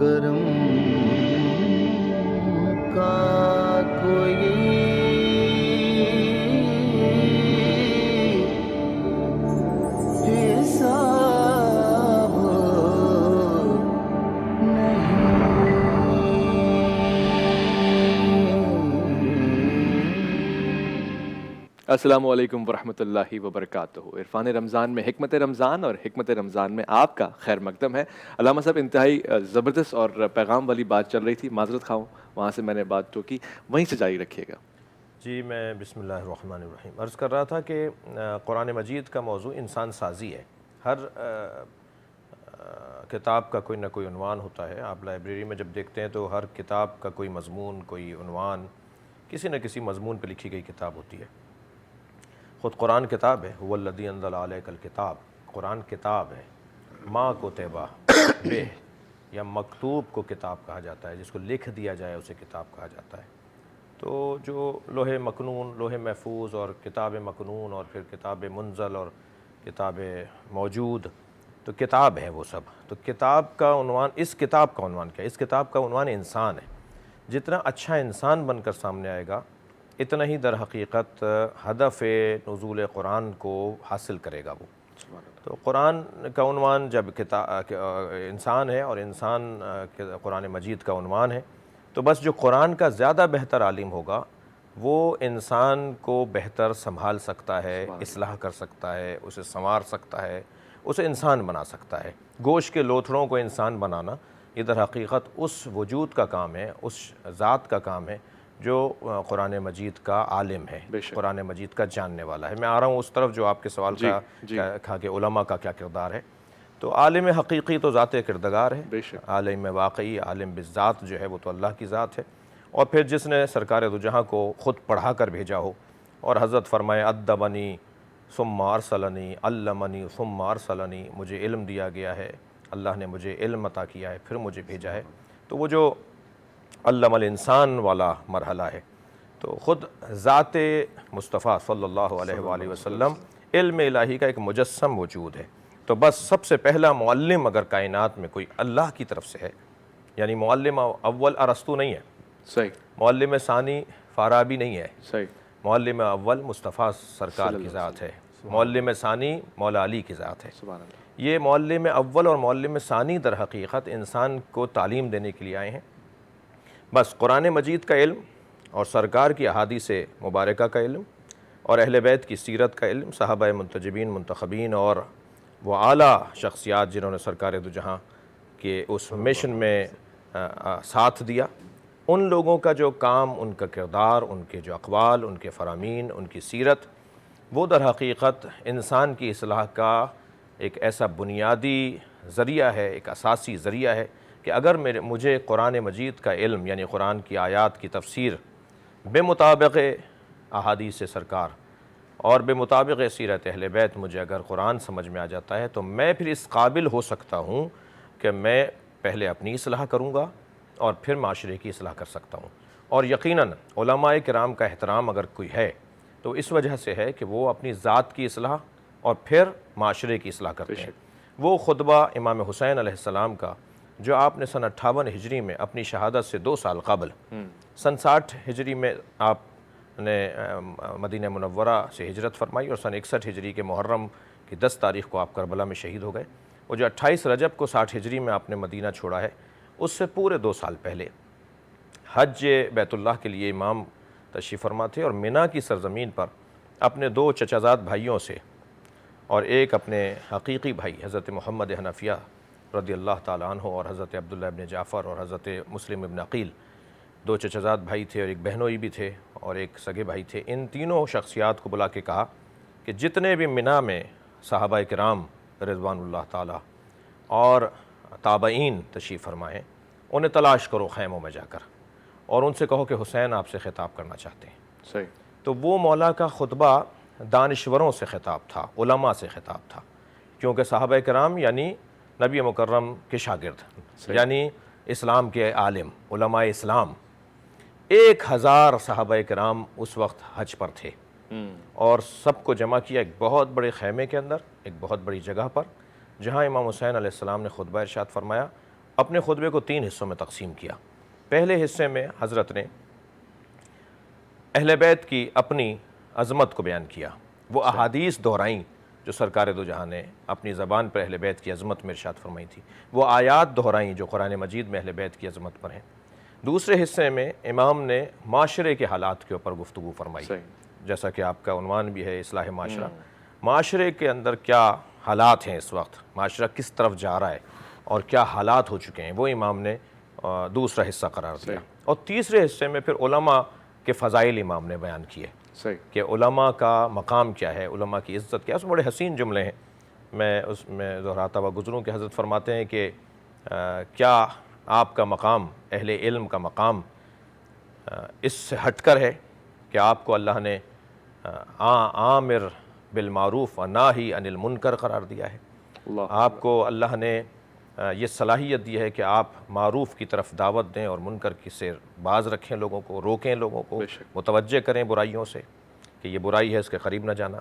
کرم کا کوئی حساب السلام علیکم ورحمۃ اللہ وبرکاتہ۔ عرفان رمضان میں حکمت رمضان اور حکمت رمضان میں آپ کا خیر مقدم ہے۔ علامہ صاحب انتہائی زبردست اور پیغام والی بات چل رہی تھی، معذرت خواہ وہاں سے میں نے بات تو کی، وہیں سے جاری رکھیے گا۔ جی میں بسم اللہ الرحمن الرحیم عرض کر رہا تھا کہ قرآن مجید کا موضوع انسان سازی ہے۔ ہر کتاب کا کوئی نہ کوئی عنوان ہوتا ہے۔ آپ لائبریری میں جب دیکھتے ہیں تو ہر کتاب کا کوئی مضمون، کوئی عنوان، کسی نہ کسی مضمون پہ لکھی گئی کتاب ہوتی ہے۔ خود قرآن کتاب ہے، هو الذی انزل علیک الکتاب، قرآن کتاب ہے۔ ما کتبہ بہ یا مکتوب کو کتاب کہا جاتا ہے، جس کو لکھ دیا جائے اسے کتاب کہا جاتا ہے۔ تو جو لوح مکنون، لوح محفوظ اور کتاب مکنون اور پھر کتاب منزل اور کتاب موجود، تو کتاب ہے وہ سب۔ تو کتاب کا عنوان، اس کتاب کا عنوان کیا ہے؟ اس کتاب کا عنوان انسان ہے۔ جتنا اچھا انسان بن کر سامنے آئے گا، اتنا ہی در حقیقت ہدف نزول قرآن کو حاصل کرے گا وہ۔ تو قرآن کا عنوان جب انسان ہے اور انسان قرآن مجید کا عنوان ہے، تو بس جو قرآن کا زیادہ بہتر عالم ہوگا وہ انسان کو بہتر سنبھال سکتا ہے، اصلاح کر سکتا ہے، اسے سنوار سکتا ہے، اسے انسان بنا سکتا ہے۔ گوشت کے لوتھڑوں کو انسان بنانا یہ در حقیقت اس وجود کا کام ہے، اس ذات کا کام ہے جو قرآن مجید کا عالم ہے، قرآن مجید کا جاننے والا ہے۔ میں آ رہا ہوں اس طرف جو آپ کے سوال کا کہا کہ علماء کا کیا کردار ہے۔ تو عالم حقیقی تو ذات کردگار ہے، عالم واقعی، عالم بالذات جو ہے وہ تو اللہ کی ذات ہے۔ اور پھر جس نے سرکار دو جہاں کو خود پڑھا کر بھیجا ہو، اور حضرت فرمائے ادبنی ثم ارسلنی، علمنی ثم ارسلنی، مجھے علم دیا گیا ہے، اللہ نے مجھے علم عطا کیا ہے، پھر مجھے بھیجا ہے۔ تو وہ جو علم الانسان والا مرحلہ ہے، تو خود ذات مصطفیٰ صلی اللہ علیہ وآلہ وسلم علم الہی کا ایک مجسم وجود ہے۔ تو بس سب سے پہلا معلم اگر کائنات میں کوئی اللہ کی طرف سے ہے، یعنی معلم اول ارسطو نہیں ہے، صحیح، معلم ثانی فارابی نہیں ہے، صحیح، معلم اول مصطفیٰ سرکار کی ذات ہے، معلم ثانی مولا علی کی ذات ہے۔ سبحان اللہ۔ یہ معلم اول اور معلم ثانی در حقیقت انسان کو تعلیم دینے کے لیے آئے ہیں۔ بس قرآن مجید کا علم اور سرکار کی احادیث مبارکہ کا علم اور اہل بیت کی سیرت کا علم، صحابہ منتجبین منتخبین اور وہ اعلیٰ شخصیات جنہوں نے سرکار دو جہاں کے اس مشن میں ساتھ دیا، ان لوگوں کا جو کام، ان کا کردار، ان کے جو اقوال، ان کے فرامین، ان کی سیرت، وہ در حقیقت انسان کی اصلاح کا ایک ایسا بنیادی ذریعہ ہے، ایک اساسی ذریعہ ہے کہ اگر مجھے قرآن مجید کا علم یعنی قرآن کی آیات کی تفسیر بے مطابق احادیث سرکار اور بے مطابق سیرت اہل بیت مجھے اگر قرآن سمجھ میں آ جاتا ہے، تو میں پھر اس قابل ہو سکتا ہوں کہ میں پہلے اپنی اصلاح کروں گا اور پھر معاشرے کی اصلاح کر سکتا ہوں۔ اور یقیناً علماء کرام کا احترام اگر کوئی ہے تو اس وجہ سے ہے کہ وہ اپنی ذات کی اصلاح اور پھر معاشرے کی اصلاح کرتے ہیں۔ وہ خطبہ امام حسین علیہ السلام کا جو آپ نے سن 58 ہجری میں اپنی شہادت سے 2 سال قبل، سن 60 ہجری میں آپ نے مدینہ منورہ سے ہجرت فرمائی اور سن 61 ہجری کے محرم کی 10 تاریخ کو آپ کربلا میں شہید ہو گئے۔ وہ جو 28 رجب کو 60 ہجری میں آپ نے مدینہ چھوڑا ہے، اس سے پورے 2 سال پہلے حج بیت اللہ کے لیے امام تشریف فرما تھے، اور منی کی سرزمین پر اپنے 2 چچازاد بھائیوں سے اور ایک اپنے حقیقی بھائی حضرت محمد حنفیہ رضی اللہ تعالیٰ عنہ اور حضرت عبداللہ ابن جعفر اور حضرت مسلم ابن عقیل، 2 چچازاد بھائی تھے اور ایک بہنوئی بھی تھے اور ایک سگے بھائی تھے۔ ان تینوں شخصیات کو بلا کے کہا کہ جتنے بھی منی میں صحابہ کرام رضوان اللہ تعالیٰ اور تابعین تشریف فرمائیں، انہیں تلاش کرو خیموں میں جا کر، اور ان سے کہو کہ حسین آپ سے خطاب کرنا چاہتے ہیں۔ صحیح۔ تو وہ مولا کا خطبہ دانشوروں سے خطاب تھا، علماء سے خطاب تھا، کیونکہ صحابہ کرام یعنی نبی مکرم کے شاگرد، یعنی اسلام کے عالم، علماء اسلام۔ 1000 صحابہ کرام اس وقت حج پر تھے، اور سب کو جمع کیا ایک بہت بڑے خیمے کے اندر، ایک بہت بڑی جگہ پر، جہاں امام حسین علیہ السلام نے خطبہ ارشاد فرمایا، اپنے خطبے کو 3 حصوں میں تقسیم کیا۔ پہلے حصے میں حضرت نے اہل بیت کی اپنی عظمت کو بیان کیا، وہ احادیث دہرائیں جو سرکار دو جہاں نے اپنی زبان پر اہل بیت کی عظمت میں ارشاد فرمائی تھی، وہ آیات دہرائیں جو قرآن مجید میں اہل بیت کی عظمت پر ہیں۔ دوسرے حصے میں امام نے معاشرے کے حالات کے اوپر گفتگو فرمائی، جیسا کہ آپ کا عنوان بھی ہے اصلاح معاشرہ، معاشرے کے اندر کیا حالات ہیں اس وقت، معاشرہ کس طرف جا رہا ہے اور کیا حالات ہو چکے ہیں، وہ امام نے دوسرا حصہ قرار دیا۔ اور تیسرے حصے میں پھر علماء کے فضائل امام نے بیان کیے کہ علماء کا مقام کیا ہے، علماء کی عزت کیا ہے۔ اس میں بڑے حسین جملے ہیں، میں اس میں دہراتا ہوا گزروں کہ حضرت فرماتے ہیں کہ کیا آپ کا مقام، اہل علم کا مقام اس سے ہٹ کر ہے کہ آپ کو اللہ نے عامر بالمعروف و ناہی عن المنکر قرار دیا ہے، آپ کو اللہ نے یہ صلاحیت دی ہے کہ آپ معروف کی طرف دعوت دیں اور منکر کی سے باز رکھیں، لوگوں کو روکیں، لوگوں کو متوجہ کریں برائیوں سے کہ یہ برائی ہے اس کے قریب نہ جانا۔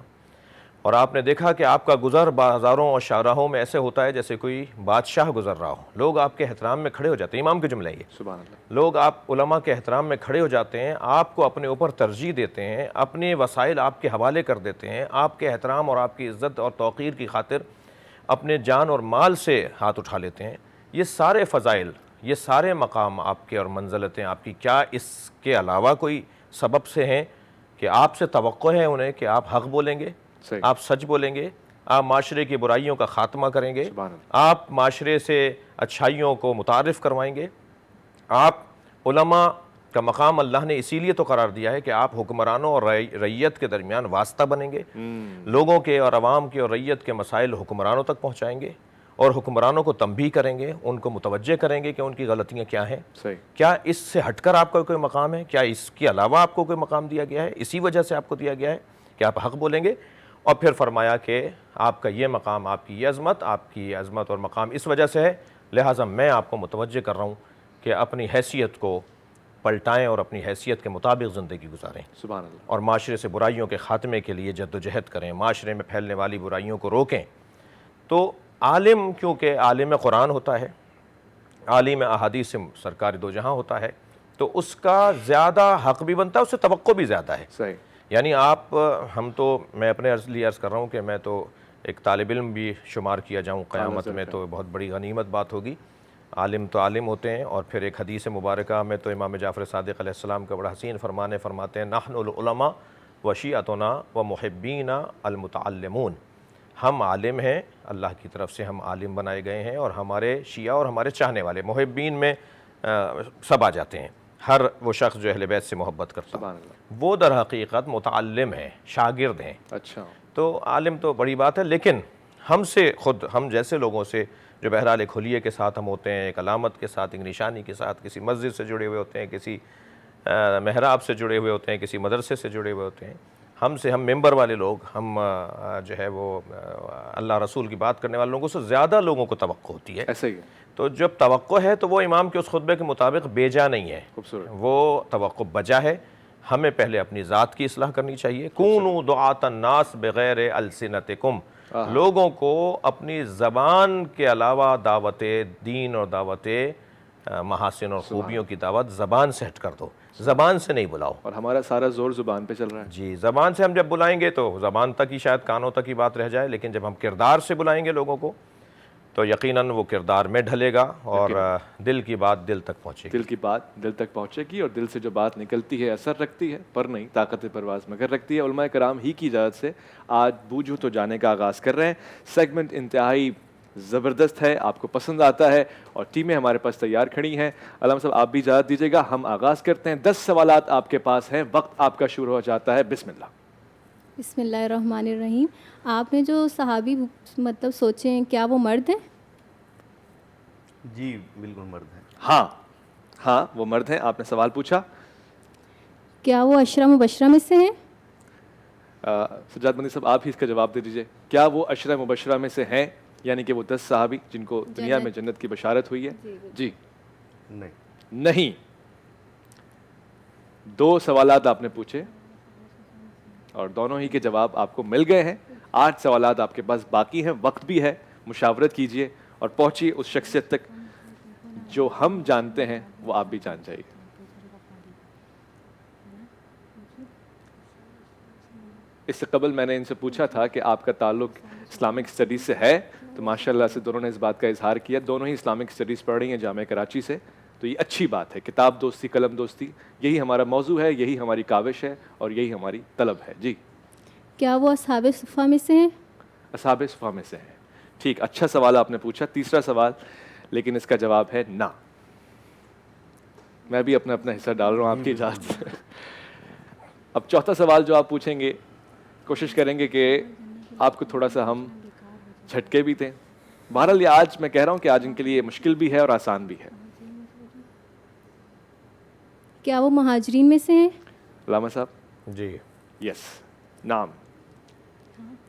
اور آپ نے دیکھا کہ آپ کا گزر بازاروں اور شاہراہوں میں ایسے ہوتا ہے جیسے کوئی بادشاہ گزر رہا ہو، لوگ آپ کے احترام میں کھڑے ہو جاتے ہیں، امام کے جملے یہ، سبحان اللہ، لوگ آپ علماء کے احترام میں کھڑے ہو جاتے ہیں، آپ کو اپنے اوپر ترجیح دیتے ہیں، اپنے وسائل آپ کے حوالے کر دیتے ہیں، آپ کے احترام اور آپ کی عزت اور توقیر کی خاطر اپنے جان اور مال سے ہاتھ اٹھا لیتے ہیں۔ یہ سارے فضائل، یہ سارے مقام آپ کے اور منزلتیں آپ کی، کیا اس کے علاوہ کوئی سبب سے ہیں کہ آپ سے توقع ہے انہیں کہ آپ حق بولیں گے، آپ سچ بولیں گے، آپ معاشرے کی برائیوں کا خاتمہ کریں گے، آپ معاشرے سے اچھائیوں کو متعارف کروائیں گے؟ آپ علماء کا مقام اللہ نے اسی لیے تو قرار دیا ہے کہ آپ حکمرانوں اور رعیت کے درمیان واسطہ بنیں گے، لوگوں کے اور عوام کے اور رعیت کے مسائل حکمرانوں تک پہنچائیں گے اور حکمرانوں کو تنبیہ کریں گے، ان کو متوجہ کریں گے کہ ان کی غلطیاں کیا ہیں۔ کیا اس سے ہٹ کر آپ کا کوئی مقام ہے؟ کیا اس کے علاوہ آپ کو کوئی مقام دیا گیا ہے؟ اسی وجہ سے آپ کو دیا گیا ہے کہ آپ حق بولیں گے۔ اور پھر فرمایا کہ آپ کا یہ مقام، آپ کی یہ عظمت اور مقام اس وجہ سے ہے، لہٰذا میں آپ کو متوجہ کر رہا ہوں کہ اپنی حیثیت کو پلٹائیں اور اپنی حیثیت کے مطابق زندگی گزاریں، سبحان اللہ، اور معاشرے سے برائیوں کے خاتمے کے لیے جد و جہد کریں، معاشرے میں پھیلنے والی برائیوں کو روکیں۔ تو عالم کیونکہ عالم قرآن ہوتا ہے، عالم احادیث سرکار دو جہاں ہوتا ہے، تو اس کا زیادہ حق بھی بنتا ہے، اس سے توقع بھی زیادہ ہے۔ صحیح، یعنی میں اپنے لیے عرض کر رہا ہوں کہ میں تو ایک طالب علم بھی شمار کیا جاؤں قیامت میں تو بہت بڑی غنیمت بات ہوگی۔ عالم تو عالم ہوتے ہیں، اور پھر ایک حدیث مبارکہ میں تو امام جعفر صادق علیہ السلام کا بڑا حسین فرماتے ہیں نحن العلماء و شیعتنا و محبینا المتعلمون، ہم عالم ہیں، اللہ کی طرف سے ہم عالم بنائے گئے ہیں، اور ہمارے شیعہ اور ہمارے چاہنے والے، محبین میں سب آ جاتے ہیں، ہر وہ شخص جو اہل بیت سے محبت کرتا سبحان اللہ، وہ در حقیقت متعلم ہیں، شاگرد ہیں۔ اچھا، تو عالم تو بڑی بات ہے، لیکن ہم جیسے لوگوں سے جو بہرحال ایک حلیے کے ساتھ ہم ہوتے ہیں، ایک علامت کے ساتھ، ایک نشانی کے ساتھ، کسی مسجد سے جڑے ہوئے ہوتے ہیں، کسی محراب سے جڑے ہوئے ہوتے ہیں، کسی مدرسے سے جڑے ہوئے ہوتے ہیں، ہم ممبر والے لوگ، ہم جو ہے وہ اللہ رسول کی بات کرنے والے لوگوں سے زیادہ لوگوں کو توقع ہوتی ہے۔ ایسا ہی ہے، تو جب توقع ہے تو وہ امام کے اس خطبے کے مطابق بیجا نہیں ہے، خوبصورت، وہ توقع بجا ہے۔ ہمیں پہلے اپنی ذات کی اصلاح کرنی چاہیے، کونوا دعاة الناس بغیر السنتکم، لوگوں کو اپنی زبان کے علاوہ دعوت دین اور دعوت محاسن اور خوبیوں کی دعوت زبان سے ہٹ کر دو، زبان سے نہیں بلاؤ۔ اور ہمارا سارا زور زبان پہ چل رہا ہے۔ جی، زبان سے ہم جب بلائیں گے تو زبان تک ہی شاید کانوں تک ہی بات رہ جائے، لیکن جب ہم کردار سے بلائیں گے لوگوں کو تو یقیناً وہ کردار میں ڈھلے گا، اور دل کی بات دل تک پہنچے گی، دل کی بات دل تک پہنچے گی، اور دل سے جو بات نکلتی ہے اثر رکھتی ہے، پر نہیں طاقت پرواز مگر رکھتی ہے۔ علماء کرام ہی کی اجازت سے آج بوجھو تو جانے کا آغاز کر رہے ہیں۔ سیگمنٹ انتہائی زبردست ہے، آپ کو پسند آتا ہے، اور ٹیمیں ہمارے پاس تیار کھڑی ہیں۔ علامہ صاحب آپ بھی اجازت دیجیے گا، ہم آغاز کرتے ہیں۔ 10 سوالات آپ کے پاس ہیں، وقت آپ کا شروع ہو جاتا ہے، بسم اللہ۔ بسم اللہ الرحمن الرحیم۔ آپ نے جو صحابی سوچے ہیں، کیا وہ مرد ہیں؟ جی بالکل مرد ہیں۔ ہاں وہ مرد ہیں۔ آپ نے سوال پوچھا، کیا وہ عشرہ مبشرہ میں سے ہیں؟ سجاد مندی صاحب آپ ہی اس کا جواب دے دیجیے، کیا وہ عشرہ مبشرہ میں سے ہیں، یعنی کہ وہ 10 صحابی جن کو دنیا میں جنت کی بشارت ہوئی ہے؟ جی نہیں۔ 2 سوالات آپ نے پوچھے اور دونوں ہی کے جواب آپ کو مل گئے ہیں۔ 8 سوالات آپ کے پاس باقی ہیں، وقت بھی ہے، مشاورت کیجئے اور پہنچیے اس شخصیت تک جو ہم جانتے ہیں وہ آپ بھی جان جائیے. اس سے قبل میں نے ان سے پوچھا تھا کہ آپ کا تعلق اسلامک اسٹڈیز سے ہے, تو ماشاء اللہ سے دونوں نے اس بات کا اظہار کیا. دونوں ہی اسلامک اسٹڈیز پڑھ رہی ہیں جامعہ کراچی سے, تو یہ اچھی بات ہے. کتاب دوستی, قلم دوستی, یہی ہمارا موضوع ہے, یہی ہماری کاوش ہے اور یہی ہماری طلب ہے. جی, کیا وہ اصحاب صفہ میں سے ہیں؟ اصحاب صفہ میں سے ہیں. ٹھیک, اچھا سوال آپ نے پوچھا. تیسرا سوال, لیکن اس کا جواب ہے نہ. میں بھی اپنا حصہ ڈال رہا ہوں آپ کی اجازت سے. اب چوتھا سوال جو آپ پوچھیں گے, کوشش کریں گے کہ آپ کو تھوڑا سا ہم جھٹکے بھی دیں. بہرحال یہ آج میں کہہ رہا ہوں کہ آج ان کے لیے مشکل بھی ہے اور آسان بھی ہے. کیا وہ مہاجرین میں سے ہیں؟ علامہ صاحب. جی, یس, نام.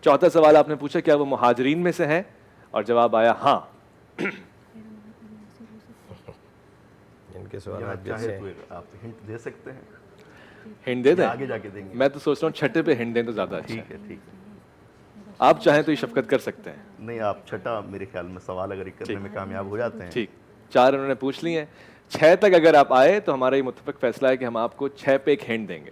چوتھا سوال آپ نے پوچھا کیا وہ مہاجرین میں سے ہیں, اور جواب آیا ہاں. ان کے سوالات بھی چاہے اچھے تو ہیں. آپ ہنٹ دے سکتے ہیں, ہنٹ دے دیں؟ آگے جا کے دیں گے. میں تو سوچ رہا ہوں چھٹے پہ ہنٹ دیں تو زیادہ اچھا ہے. ٹھیک ہے, ٹھیک ہے. آپ چاہیں تو یہ شفقت کر سکتے ہیں. نہیں, آپ چھٹا میرے خیال میں سوال اگر کرنے میں کامیاب ہو جاتے ہیں. ٹھیک, 4 انہوں نے پوچھ لی ہیں. 6 تک اگر آپ آئے تو ہمارا یہ متفق فیصلہ ہے کہ ہم آپ کو 6 پہ ایک ہنٹ دیں گے.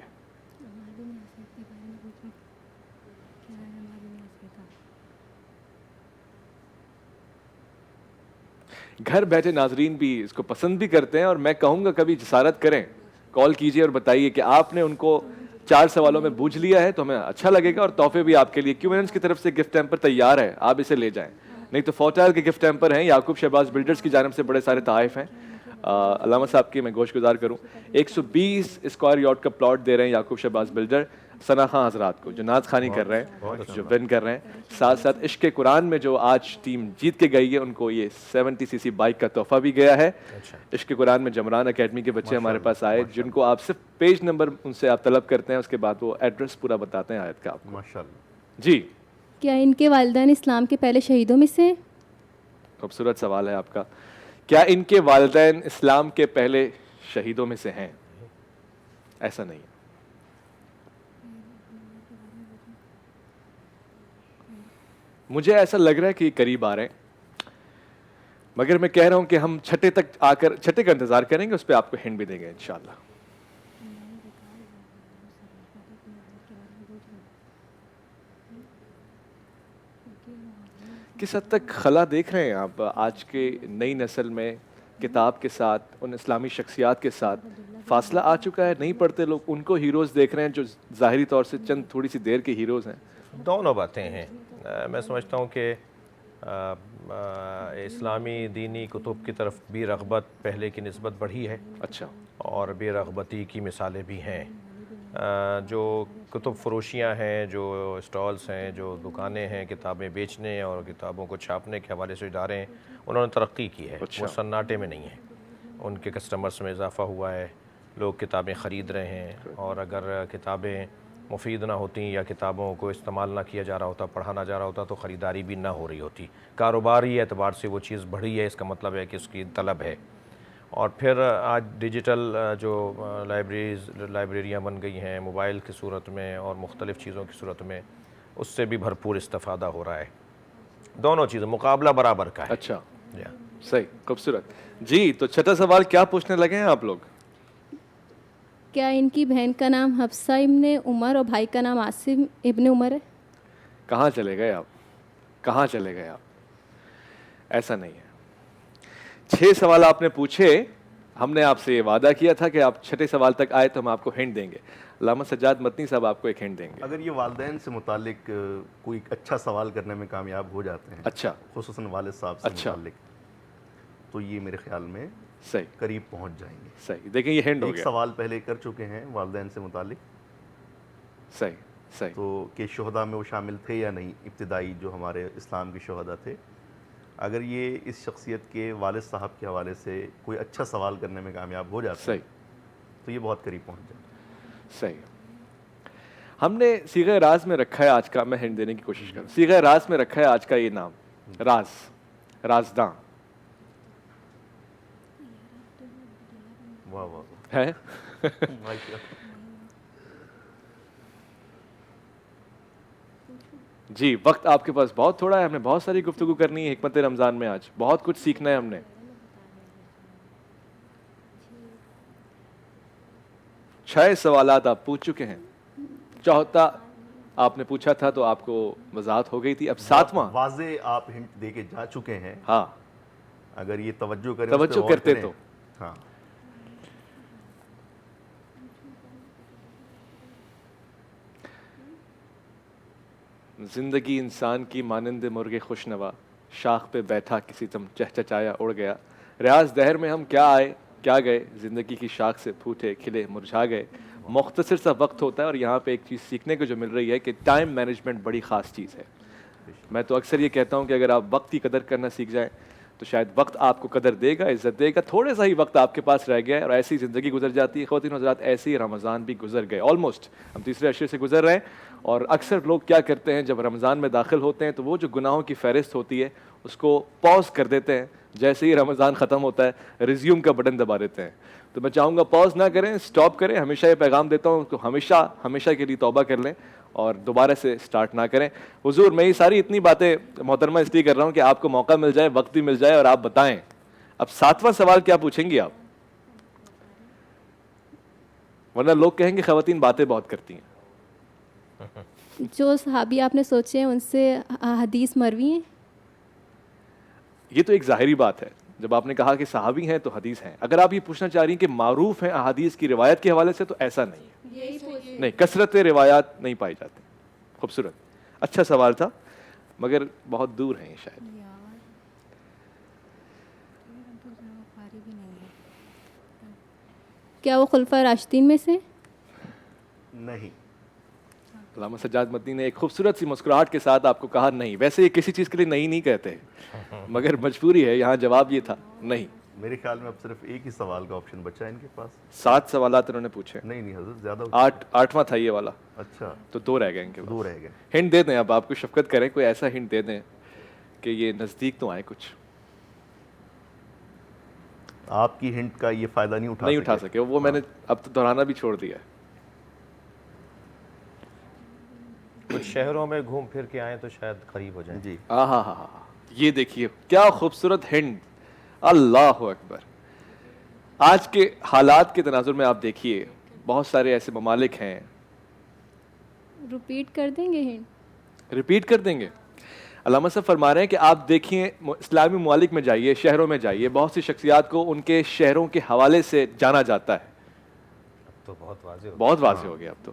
گھر بیٹھے ناظرین بھی اس کو پسند بھی کرتے ہیں, اور میں کہوں گا کبھی جسارت کریں, کال کیجئے اور بتائیے کہ آپ نے ان کو 4 سوالوں میں بوجھ لیا ہے, تو ہمیں اچھا لگے گا. اور تحفے بھی آپ کے لیے QNS کی طرف سے گفٹ ہیمپر تیار ہے, آپ اسے لے جائیں. نہیں تو فوٹال کے گفٹ ہیمپر ہیں, یعقوب شہباز بلڈرز کی جانب سے بڑے سارے تحائف ہیں. علامہ صاحب کی میں گوش گزار کروں, 120 اسکوائر یارڈ کا پلاٹ دے رہے ہیں یعقوب شہباز بلڈر ثنا خان حضرات کو, جو ناز خوانی کر رہے ہیں, جو ون کر رہے ہیں. ساتھ ساتھ عشق قرآن میں جو آج ٹیم جیت کے گئی ہے, ان کو یہ 70cc بائک کا تحفہ بھی گیا ہے. عشق قرآن میں جمران اکیڈمی کے بچے ہمارے پاس آئے, جن کو آپ صرف پیج نمبر ان سے آپ طلب کرتے ہیں, اس کے بعد وہ ایڈریس پورا بتاتے ہیں آیت کا آپ کو. ماشاءاللہ. جی, کیا ان کے والدین اسلام کے پہلے شہیدوں میں سے ہیں؟ خوبصورت سوال ہے آپ کا. کیا ان کے والدین اسلام کے پہلے شہیدوں میں سے ہیں؟ ایسا نہیں ہے. مجھے ایسا لگ رہا ہے کہ یہ قریب آ رہے ہیں, مگر میں کہہ رہا ہوں کہ ہم چھٹے تک آ کر چھٹے کا انتظار کریں گے, اس پہ آپ کو ہنٹ بھی دیں گے انشاءاللہ. کس حد تک خلا دیکھ رہے ہیں آپ آج کے نئی نسل میں کتاب کے ساتھ, ان اسلامی شخصیات کے ساتھ فاصلہ آ چکا ہے؟ نہیں پڑھتے لوگ, ان کو ہیروز دیکھ رہے ہیں جو ظاہری طور سے چند تھوڑی سی دیر کے ہیروز ہیں. دونوں باتیں ہیں. میں سمجھتا ہوں کہ اسلامی دینی کتب کی طرف بھی رغبت پہلے کی نسبت بڑھی ہے. اچھا, اور بے رغبتی کی مثالیں بھی ہیں. جو کتب فروشیاں ہیں, جو اسٹالز ہیں, جو دکانیں ہیں کتابیں بیچنے اور کتابوں کو چھاپنے کے حوالے سے ادارے ہیں, انہوں نے ترقی کی ہے. وہ سناٹے میں نہیں ہیں. ان کے کسٹمرز میں اضافہ ہوا ہے, لوگ کتابیں خرید رہے ہیں. اور اگر کتابیں مفید نہ ہوتی یا کتابوں کو استعمال نہ کیا جا رہا ہوتا, پڑھا نہ جا رہا ہوتا, تو خریداری بھی نہ ہو رہی ہوتی. کاروباری اعتبار سے وہ چیز بڑھی ہے, اس کا مطلب ہے کہ اس کی طلب ہے. اور پھر آج ڈیجیٹل جو لائبریریاں بن گئی ہیں موبائل کی صورت میں اور مختلف چیزوں کی صورت میں, اس سے بھی بھرپور استفادہ ہو رہا ہے. دونوں چیزیں مقابلہ برابر کا ہے. اچھا, صحیح, خوبصورت. جی, تو چھٹا سوال کیا پوچھنے لگے ہیں آپ لوگ؟ کیا ان کی بہن کا نام حفصہ ابن عمر اور بھائی کا نام عاصم ابن عمر ہے؟ کہاں چلے گئے آپ, کہاں چلے گئے آپ؟ ایسا نہیں ہے. 6 سوال آپ نے پوچھے, ہم نے آپ سے یہ وعدہ کیا تھا کہ آپ چھٹے سوال تک آئے تو ہم آپ کو ہنٹ دیں گے. علامہ سجاد متنی صاحب آپ کو ایک ہنٹ دیں گے. اگر یہ والدین سے متعلق کوئی اچھا سوال کرنے میں کامیاب ہو جاتے ہیں, اچھا, خصوصاً والد صاحب سے متعلق, تو یہ میرے خیال میں صحیح قریب پہنچ جائیں گے. صحیح, دیکھیں یہ ہنٹ ہو ایک گیا. سوال پہلے کر چکے ہیں والدین سے متعلق, صحیح صحیح. تو کہ شہداء میں وہ شامل تھے یا نہیں, ابتدائی جو ہمارے اسلام کے شہداء تھے. اگر یہ اس شخصیت کے والد صاحب کے حوالے سے کوئی اچھا سوال کرنے میں کامیاب ہو جاتا ہے, تو یہ بہت قریب پہنچ جائے. صحیح. ہم نے صیغہ راز میں رکھا ہے آج کا, میں ہنٹ دینے کی کوشش کروں, صیغہ راز میں رکھا ہے آج کا یہ نام, راز, رازداں واہ واہ ہے. جی, وقت آپ کے پاس بہت تھوڑا ہے, ہم نے بہت ساری گفتگو کرنی ہے حکمت رمضان میں, آج بہت کچھ سیکھنا ہے ہم نے. 6 سوالات آپ پوچھ چکے ہیں. چوتھا آپ نے پوچھا تھا تو آپ کو وضاحت ہو گئی تھی. اب 7واں واضح آپ ہنٹ دے کے جا چکے ہیں. ہاں اگر یہ توجہ کریں توجہ کرتے تو. ہاں زندگی انسان کی مانند مرغ خوشنوا، شاخ پہ بیٹھا کسی دم چہچہایا اڑ گیا. ریاض دہر میں ہم کیا آئے کیا گئے، زندگی کی شاخ سے پھوٹے کھلے مرجھا گئے. مختصر سا وقت ہوتا ہے اور یہاں پہ ایک چیز سیکھنے کو جو مل رہی ہے کہ ٹائم مینجمنٹ بڑی خاص چیز ہے. میں تو اکثر یہ کہتا ہوں کہ اگر آپ وقت کی قدر کرنا سیکھ جائیں تو شاید وقت آپ کو قدر دے گا، عزت دے گا. تھوڑے سا ہی وقت آپ کے پاس رہ گیا ہے اور ایسی زندگی گزر جاتی ہے. خواتین حضرات ایسے ہی رمضان بھی گزر گئے. آلموسٹ ہم تیسرے عشرے سے گزر رہے ہیں اور اکثر لوگ کیا کرتے ہیں جب رمضان میں داخل ہوتے ہیں تو وہ جو گناہوں کی فہرست ہوتی ہے اس کو پاز کر دیتے ہیں. جیسے ہی رمضان ختم ہوتا ہے ریزیوم کا بٹن دبا دیتے ہیں. تو میں چاہوں گا پاز نہ کریں، سٹاپ کریں. ہمیشہ یہ پیغام دیتا ہوں کہ ہمیشہ کے لیے توبہ کر لیں اور دوبارہ سے سٹارٹ نہ کریں. حضور میں یہ ساری اتنی باتیں محترمہ اس لیے کر رہا ہوں کہ آپ کو موقع مل جائے، وقت بھی مل جائے اور آپ بتائیں. اب 7واں سوال کیا پوچھیں گی آپ؟ ورنہ لوگ کہیں گے خواتین باتیں بہت کرتی ہیں. جو صحابی آپ نے سوچے ہیں ان سے حدیث مروی ہیں؟ یہ تو ایک ظاہری بات ہے. جب آپ نے کہا کہ صحابی ہیں تو حدیث ہیں. اگر آپ یہ پوچھنا چاہ رہی ہیں کہ معروف ہیں احادیث کی روایت کے حوالے سے تو ایسا نہیں ہے. نہیں، کثرت روایات نہیں پائی جاتی. خوبصورت، اچھا سوال تھا مگر بہت دور ہیں شاید. کیا وہ خلفاء راشدین میں سے؟ نہیں. علامہ سجاد مدنی نے ایک خوبصورت سی مسکراہٹ کے ساتھ آپ کو کہا نہیں. ویسے یہ کسی چیز کے لیے نہیں کہتے مگر مجبوری ہے، یہاں جواب یہ تھا نہیں. میرے خیال میں اب صرف ایک ہی سوال کا آپشن بچا ہے ان کے پاس. 7 سوالات انہوں نے پوچھے. نہیں حضرت زیادہ. 8واں تھا یہ والا. اچھا تو 2 رہ گئے ان کے پاس. 2 رہ گئے. ہنٹ دے دیں اب، آپ کو شفقت کریں کوئی ایسا ہنٹ دے دیں کہ یہ نزدیک تو آئے کچھ. آپ کی ہنٹ کا یہ فائدہ نہیں اٹھا سکے وہ میں نے اب تو دہرانا بھی چھوڑ دیا ہے. کچھ شہروں میں گھوم پھر کے آئیں تو شاید قریب ہو جائیں. جی ہاں یہ دیکھیے کیا خوبصورت ہنٹ. اللہ اکبر. آج کے حالات کے تناظر میں آپ دیکھیے بہت سارے ایسے ممالک ہیں. ریپیٹ کر دیں گے ہنٹ؟ ریپیٹ کر دیں گے. علامہ صاحب فرما رہے ہیں کہ آپ دیکھیں اسلامی ممالک میں جائیے، شہروں میں جائیے، بہت سی شخصیات کو ان کے شہروں کے حوالے سے جانا جاتا ہے. اب تو بہت واضح ہو گیا اب تو.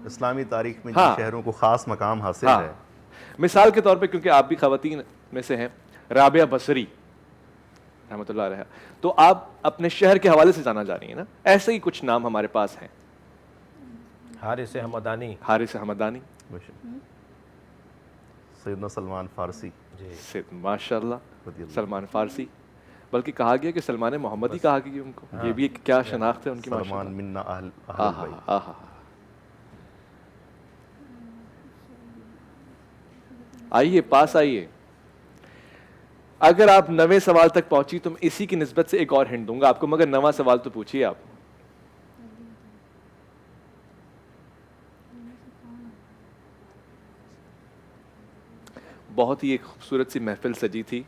اسلامی تاریخ میں جن شہروں کو خاص مقام حاصل ہے. مثال کے طور پہ کیونکہ آپ بھی خواتین میں سے ہیں، رابعہ بصری رحمۃ اللہ علیہ، تو آپ اپنے شہر کے حوالے سے جانا جا رہی ہیں نا. ایسے ہی کچھ نام ہمارے پاس ہیں. حارث حمدانی، سیدنا سلمان فارسی. ماشاء اللہ سلمان فارسی، بلکہ کہا گیا کہ سلمان محمدی کہا گیا ان کو. یہ بھی ایک کیا شناخت ہے ان کی. سلمان منا اہل بیت. آئیے پاس آئیے. اگر آپ 9ویں سوال تک پہنچی تو میں اسی کی نسبت سے ایک اور ہنٹ دوں گا آپ کو، مگر 9واں سوال تو پوچھیے آپ. بہت ہی ایک خوبصورت سی محفل سجی تھی،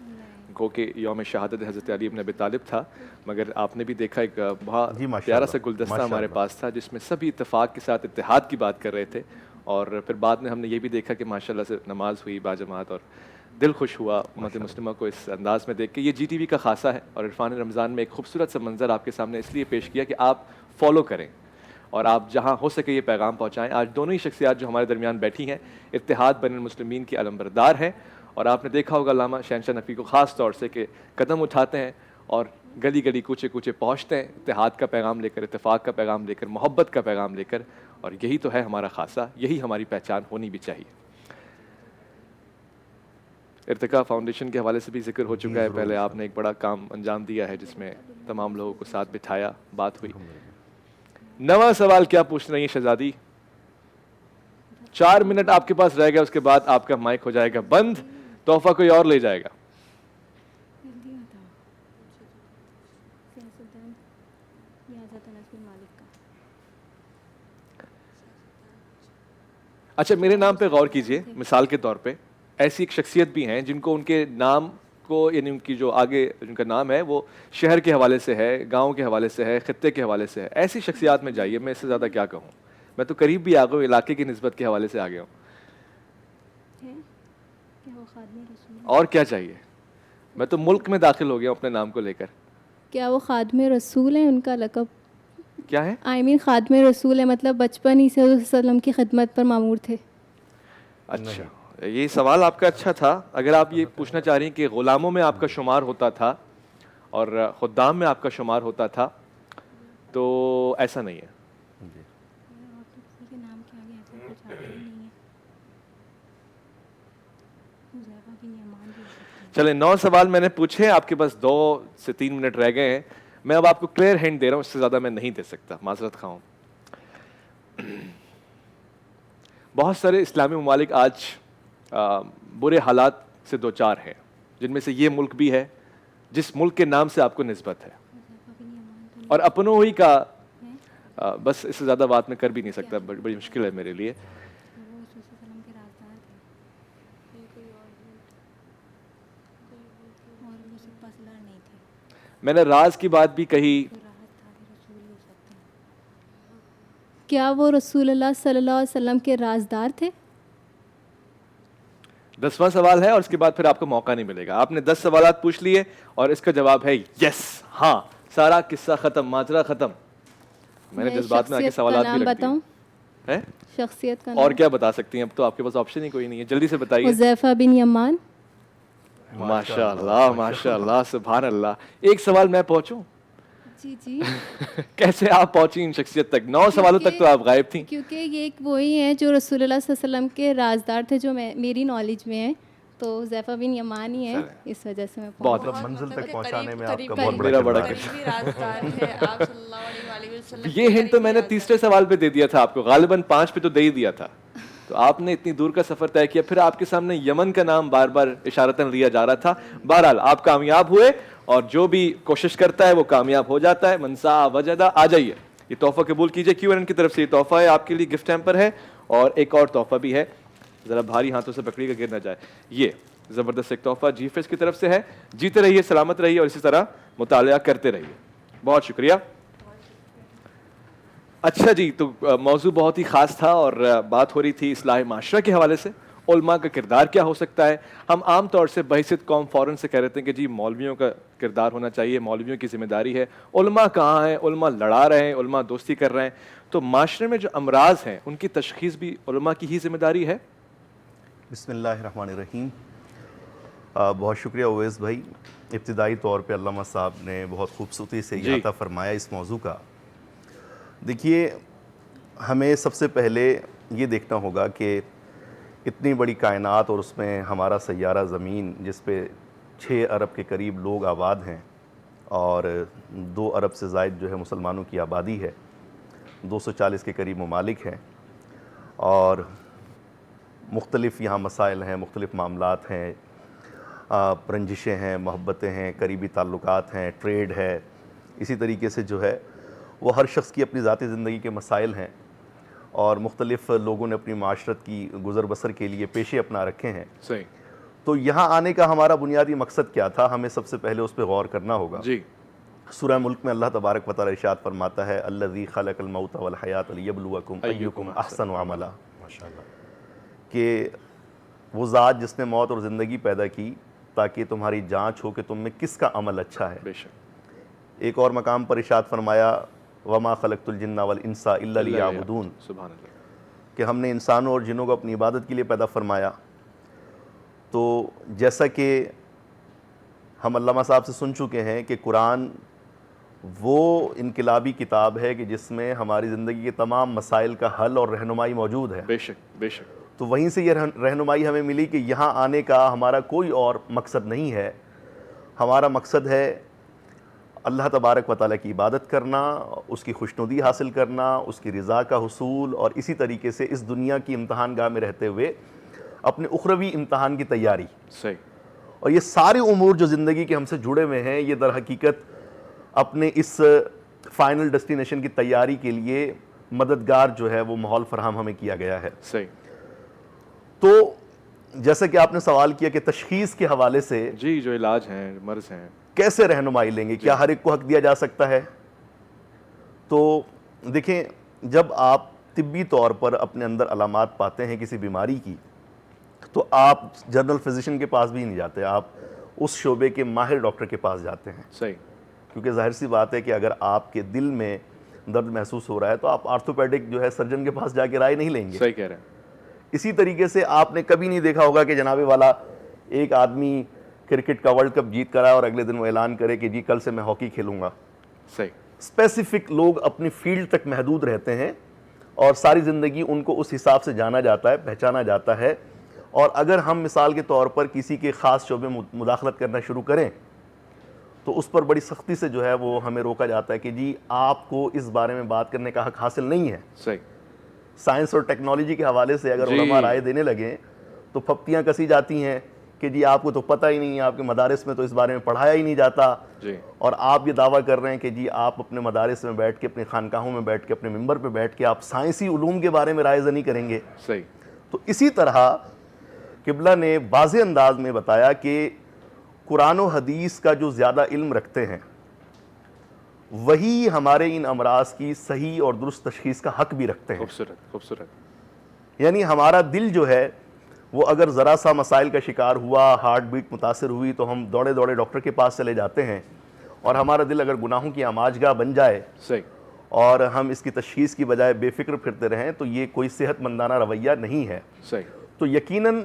گو کہ یوم شہادت حضرت علی بن ابی طالب تھا، مگر آپ نے بھی دیکھا ایک بہت پیارا سا گلدستہ ہمارے پاس تھا جس میں سبھی اتفاق کے ساتھ اتحاد کی بات کر رہے تھے. اور پھر بعد میں ہم نے یہ بھی دیکھا کہ ماشاءاللہ سے نماز ہوئی باجماعت اور دل خوش ہوا امت مسلمہ کو اس انداز میں دیکھ کے. یہ جی ٹی وی کا خاصہ ہے اور عرفان رمضان میں ایک خوبصورت سا منظر آپ کے سامنے اس لیے پیش کیا کہ آپ فالو کریں اور آپ جہاں ہو سکے یہ پیغام پہنچائیں. آج دونوں ہی شخصیات جو ہمارے درمیان بیٹھی ہیں اتحاد بین المسلمین کی علمبردار ہیں اور آپ نے دیکھا ہوگا علامہ شہنشاہ نفی کو خاص طور سے کہ قدم اٹھاتے ہیں اور گلی گلی کوچے کوچے پہنچتے ہیں اتحاد کا پیغام لے کر، اتفاق کا پیغام لے کر، محبت کا پیغام لے کر. اور یہی تو ہے ہمارا خاصہ، یہی ہماری پہچان ہونی بھی چاہیے. ارتقا فاؤنڈیشن کے حوالے سے بھی ذکر ہو چکا ہے. پہلے آپ نے ایک بڑا کام انجام دیا ہے جس میں تمام لوگوں کو ساتھ بٹھایا، بات ہوئی. 9واں سوال کیا پوچھ رہی ہیں شہزادی؟ 4 منٹ آپ کے پاس رہ گیا، اس کے بعد آپ کا مائک ہو جائے گا بند، تحفہ کوئی اور لے جائے گا. اچھا میرے نام پہ غور کیجئے. مثال کے طور پہ ایسی ایک شخصیت بھی ہیں جن کو ان کے نام کو یعنی ان کی جو آگے ان کا نام ہے وہ شہر کے حوالے سے ہے, گاؤں کے حوالے سے ہے, خطے کے حوالے سے ہے, ایسی شخصیات میں جائیے. میں اس سے زیادہ کیا کہوں, میں تو قریب بھی آ گیا ہوں, علاقے کی نسبت کے حوالے سے آ گیا ہوں. اور کیا چاہیے, میں تو ملک میں داخل ہو گیا ہوں اپنے نام کو لے کر. کیا وہ خادم رسول ہیں, ان کا لقب کیا ہے؟ خادم رسول ہے, مطلب بچپن ہی سے حضور صلی اللہ علیہ وسلم کی خدمت پر مامور تھے. اچھا, یہ سوال آپ کا اچھا تھا. اگر آپ یہ پوچھنا چاہ رہی ہیں کہ غلاموں میں آپ کا شمار ہوتا تھا اور خدام میں آپ کا شمار ہوتا تھا, تو ایسا نہیں ہے. چلیں 9 سوال میں نے پوچھے, آپ کے پاس 2 سے 3 منٹ رہ گئے ہیں. میں اب آپ کو کلیئر ہینڈ دے رہا ہوں, اس سے زیادہ میں نہیں دے سکتا, معذرت خواہ ہوں. بہت سارے اسلامی ممالک آج برے حالات سے دوچار ہیں, جن میں سے یہ ملک بھی ہے جس ملک کے نام سے آپ کو نسبت ہے. اور اپنوں ہی کا بس اس سے زیادہ بات میں کر بھی نہیں سکتا, بڑی مشکل ہے میرے لیے. میں نے راز کی بات بھی کہی. کیا وہ رسول اللہ صلی اللہ علیہ وسلم کے رازدار تھے؟ 10واں سوال ہے اور اس کے بعد پھر آپ کو موقع نہیں ملے گا. آپ نے 10 سوالات پوچھ لیے اور اس کا جواب ہے یس, ہاں. سارا قصہ ختم, ماجرا ختم. میں نے جذبات میں آ کے سوالات بھی رکھ دیے. شخصیت کا اور کیا بتا سکتی ہیں, اب تو آپ کے پاس آپشن ہی کوئی نہیں ہے. جلدی سے بتائیے. حذیفہ بن یمان. ماشاء اللہ, ماشاء اللہ, سبحان اللہ. ایک سوال میں پہنچوں. جی کیسے آپ پہنچی ان شخصیت تک؟ 9 سوالوں تک تو آپ غائب تھیں. کیونکہ یہ وہی ہیں جو رسول اللہ صلی اللہ علیہ وسلم کے رازدار تھے, جو میری نالج میں ہے. تو حذیفہ بن یمان ہی ہے, اس وجہ سے میں بہت منزل تک پہنچانے میں آپ کا بہت بڑا بڑا رازدار ہے آپ صلی اللہ علیہ وسلم. یہ ہنٹ تو میں نے تیسرے سوال پہ دے دیا تھا آپ کو, غالباً 5 پہ تو دے ہی دیا تھا. تو آپ نے اتنی دور کا سفر طے کیا, پھر آپ کے سامنے یمن کا نام بار بار اشارتاً لیا جا رہا تھا. بہرحال آپ کامیاب ہوئے, اور جو بھی کوشش کرتا ہے وہ کامیاب ہو جاتا ہے. منسا وجدہ, آ جائیے, یہ تحفہ قبول کیجئے. QN کی طرف سے یہ تحفہ ہے آپ کے لیے, گفٹ ہیمپر ہے, اور ایک اور تحفہ بھی ہے. ذرا بھاری ہاتھوں سے پکڑی گا, گر نہ جائے. یہ زبردست ایک تحفہ GFS کی طرف سے ہے. جیتے رہیے, سلامت رہیے, اور اسی طرح مطالعہ کرتے رہیے. بہت شکریہ. اچھا جی, تو موضوع بہت ہی خاص تھا اور بات ہو رہی تھی اصلاح معاشرہ کے حوالے سے. علماء کا کردار کیا ہو سکتا ہے. ہم عام طور سے بحیثیت قوم فوراً سے کہہ رہے ہیں کہ جی مولویوں کا کردار ہونا چاہیے, مولویوں کی ذمہ داری ہے. علماء کہاں ہیں؟ علماء لڑا رہے ہیں, علماء دوستی کر رہے ہیں. تو معاشرے میں جو امراض ہیں ان کی تشخیص بھی علماء کی ہی ذمہ داری ہے. بسم اللہ الرحمن الرحیم. بہت شکریہ اویس بھائی. ابتدائی طور پہ علامہ صاحب نے بہت خوبصورتی سے احاطہ فرمایا اس موضوع کا. دیکھیے, ہمیں سب سے پہلے یہ دیکھنا ہوگا کہ اتنی بڑی کائنات اور اس میں ہمارا سیارہ زمین, جس پہ 6 ارب کے قریب لوگ آباد ہیں, اور 2 ارب سے زائد جو ہے مسلمانوں کی آبادی ہے, 240 کے قریب ممالک ہیں, اور مختلف یہاں مسائل ہیں, مختلف معاملات ہیں, رنجشیں ہیں, محبتیں ہیں, قریبی تعلقات ہیں, ٹریڈ ہے. اسی طریقے سے جو ہے وہ ہر شخص کی اپنی ذاتی زندگی کے مسائل ہیں, اور مختلف لوگوں نے اپنی معاشرت کی گزر بسر کے لیے پیشے اپنا رکھے ہیں. صحیح. تو یہاں آنے کا ہمارا بنیادی مقصد کیا تھا, ہمیں سب سے پہلے اس پہ غور کرنا ہوگا. جی. سورہ ملک میں اللہ تبارک و تعالی ارشاد فرماتا ہے, الذی خلق الموت والحیات لیبلوکم ایکم احسن عملا. کہ وہ ذات جس نے موت اور زندگی پیدا کی تاکہ تمہاری جانچ ہو کہ تم میں کس کا عمل اچھا ہے. بے شک. ایک اور مقام پر ارشاد فرمایا, وما خلقت الجن والانس الا لیعبدون. سبحان اللہ. کہ ہم نے انسانوں اور جنوں کو اپنی عبادت کے لیے پیدا فرمایا. تو جیسا کہ ہم علامہ صاحب سے سن چکے ہیں کہ قرآن وہ انقلابی کتاب ہے کہ جس میں ہماری زندگی کے تمام مسائل کا حل اور رہنمائی موجود ہے. بے شک, بے شک. تو وہیں سے یہ رہنمائی ہمیں ملی کہ یہاں آنے کا ہمارا کوئی اور مقصد نہیں ہے. ہمارا مقصد ہے اللہ تبارک و تعالیٰ کی عبادت کرنا, اس کی خوشنودی حاصل کرنا, اس کی رضا کا حصول, اور اسی طریقے سے اس دنیا کی امتحان گاہ میں رہتے ہوئے اپنے اخروی امتحان کی تیاری. صحیح. اور یہ سارے امور جو زندگی کے ہم سے جڑے ہوئے ہیں, یہ در حقیقت اپنے اس فائنل ڈیسٹینیشن کی تیاری کے لیے مددگار جو ہے وہ ماحول فراہم ہمیں کیا گیا ہے. صحیح. تو جیسا کہ آپ نے سوال کیا کہ تشخیص کے حوالے سے جی جو علاج ہیں مرض ہیں کیسے رہنمائی لیں گے, کیا ہر ایک کو حق دیا جا سکتا ہے؟ تو دیکھیں, جب آپ طبی طور پر اپنے اندر علامات پاتے ہیں کسی بیماری کی, تو آپ جنرل فزیشین کے پاس بھی نہیں جاتے, آپ اس شعبے کے ماہر ڈاکٹر کے پاس جاتے ہیں. صحیح. کیونکہ ظاہر سی بات ہے کہ اگر آپ کے دل میں درد محسوس ہو رہا ہے تو آپ آرتھوپیڈک جو ہے سرجن کے پاس جا کے رائے نہیں لیں گے. صحیح کہہ رہے ہیں. اسی طریقے سے آپ نے کبھی نہیں دیکھا ہوگا کہ جناب والا ایک آدمی کرکٹ کا ورلڈ کپ جیت کر آئے اور اگلے دن وہ اعلان کرے کہ جی کل سے میں ہاکی کھیلوں گا. صحیح. اسپیسیفک لوگ اپنی فیلڈ تک محدود رہتے ہیں اور ساری زندگی ان کو اس حساب سے جانا جاتا ہے, پہچانا جاتا ہے. اور اگر ہم مثال کے طور پر کسی کے خاص شعبے میں مداخلت کرنا شروع کریں تو اس پر بڑی سختی سے جو ہے وہ ہمیں روکا جاتا ہے کہ جی آپ کو اس بارے میں بات کرنے کا حق حاصل نہیں ہے. صحیح. سائنس اور ٹیکنالوجی کے حوالے سے اگر علماء رائے دینے لگیں تو پھپتیاں کسی جاتی ہیں کہ جی آپ کو تو پتہ ہی نہیں ہے, آپ کے مدارس میں تو اس بارے میں پڑھایا ہی نہیں جاتا, اور آپ یہ دعویٰ کر رہے ہیں کہ جی آپ اپنے مدارس میں بیٹھ کے, اپنے خانقاہوں میں بیٹھ کے, اپنے ممبر پہ بیٹھ کے آپ سائنسی علوم کے بارے میں رائے زنی کریں گے. صحیح. تو اسی طرح قبلہ نے واضح انداز میں بتایا کہ قرآن و حدیث کا جو زیادہ علم رکھتے ہیں وہی ہمارے ان امراض کی صحیح اور درست تشخیص کا حق بھی رکھتے ہیں. خوبصورت خوبصورت. یعنی ہمارا دل جو ہے وہ اگر ذرا سا مسائل کا شکار ہوا, ہارٹ بیٹ متاثر ہوئی, تو ہم دوڑے دوڑے ڈاکٹر کے پاس چلے جاتے ہیں. اور ہمارا دل اگر گناہوں کی آماج گاہ بن جائے صحیح, اور ہم اس کی تشخیص کی بجائے بے فکر پھرتے رہیں تو یہ کوئی صحت مندانہ رویہ نہیں ہے. صحیح. تو یقیناً